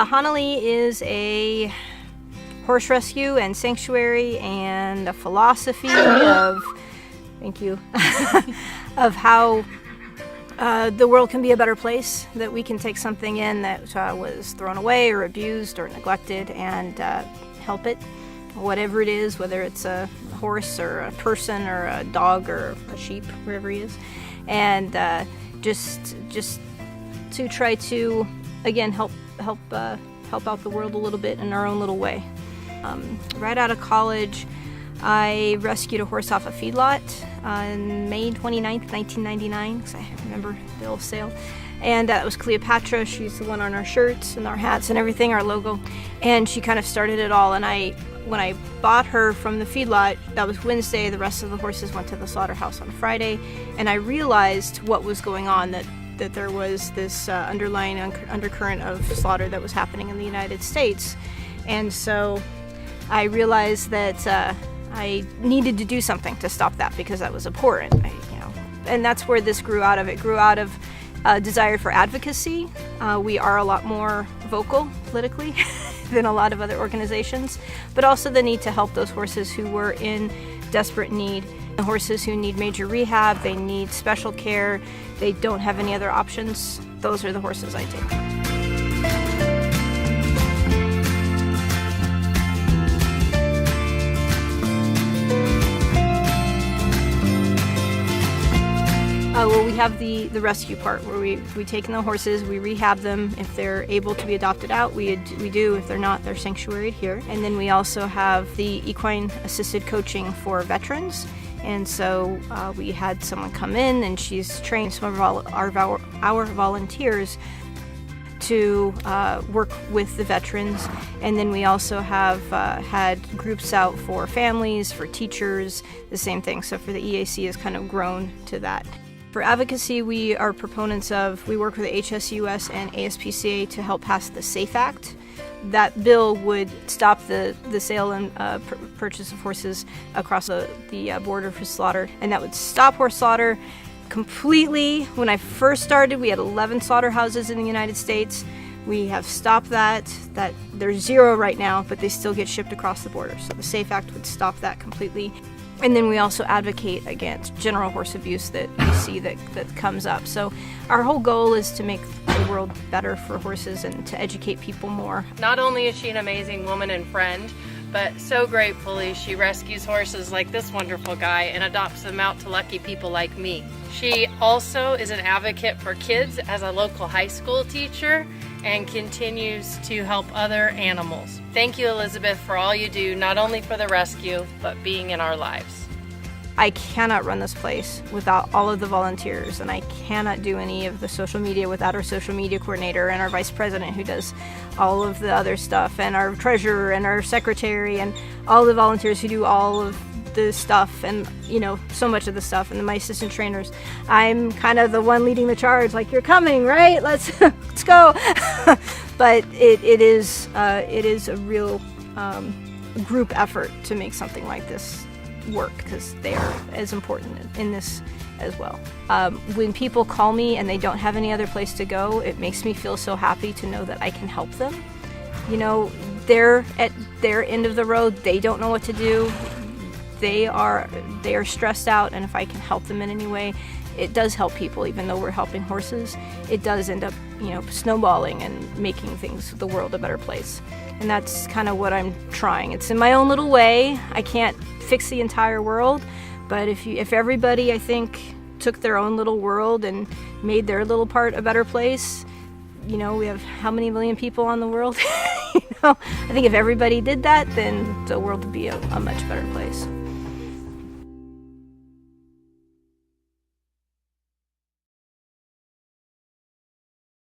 Hanaeleh is a horse rescue and sanctuary and a philosophy of, thank you, of how the world can be a better place, that we can take something in that was thrown away or abused or neglected and help it, whatever it is, whether it's a horse or a person or a dog or a sheep, wherever he is, and just to try to, again, help out the world a little bit in our own little way. Right out of college, I rescued a horse off a feedlot on May 29th, 1999, because I remember the old sale. And that was Cleopatra. She's the one on our shirts and our hats and everything, our logo. And she kind of started it all. And when I bought her from the feedlot, that was Wednesday. The rest of the horses went to the slaughterhouse on Friday. And I realized what was going on, that there was this underlying undercurrent of slaughter that was happening in the United States. And so I realized that I needed to do something to stop that, because that was abhorrent. And that's where this grew out of. It grew out of a desire for advocacy. We are a lot more vocal politically than a lot of other organizations, but also the need to help those horses who were in desperate need. The horses who need major rehab, they need special care, they don't have any other options. Those are the horses I take. Well, we have the rescue part where we take in the horses, we rehab them. If they're able to be adopted out, we do. If they're not, they're sanctuaried here. And then we also have the Equine Assisted Coaching for veterans. And so we had someone come in, and she's trained some of our volunteers to work with the veterans. And then we also have had groups out for families, for teachers, the same thing. So for the EAC has kind of grown to that. For advocacy, we are proponents of, we work with the HSUS and ASPCA to help pass the SAFE Act. That bill would stop the sale and purchase of horses across the border for slaughter, and that would stop horse slaughter completely. When I first started, we had 11 slaughterhouses in the United States. We have stopped that. There's 0 right now, but they still get shipped across the border. So the SAFE Act would stop that completely. And then we also advocate against general horse abuse that we see that comes up. So our whole goal is to make the world better for horses and to educate people more. Not only is she an amazing woman and friend, but so gratefully she rescues horses like this wonderful guy and adopts them out to lucky people like me. She also is an advocate for kids as a local high school teacher and continues to help other animals. Thank you, Elizabeth, for all you do, not only for the rescue, but being in our lives. I cannot run this place without all of the volunteers, and I cannot do any of the social media without our social media coordinator and our vice president who does all of the other stuff, and our treasurer and our secretary and all the volunteers who do all of the stuff, and so much of the stuff, and my assistant trainers. I'm kind of the one leading the charge, like, you're coming, right? Let's go. But it is a real group effort to make something like this work, because they are as important in this as well. When people call me and they don't have any other place to go, it makes me feel so happy to know that I can help them. They're at their end of the road. They don't know what to do. They are stressed out, and if I can help them in any way, it does help people. Even though we're helping horses, it does end up, snowballing and making the world a better place. And that's kind of what I'm trying. It's in my own little way. I can't fix the entire world, but if everybody, I think, took their own little world and made their little part a better place, we have how many million people on the world? I think if everybody did that, then the world would be a much better place.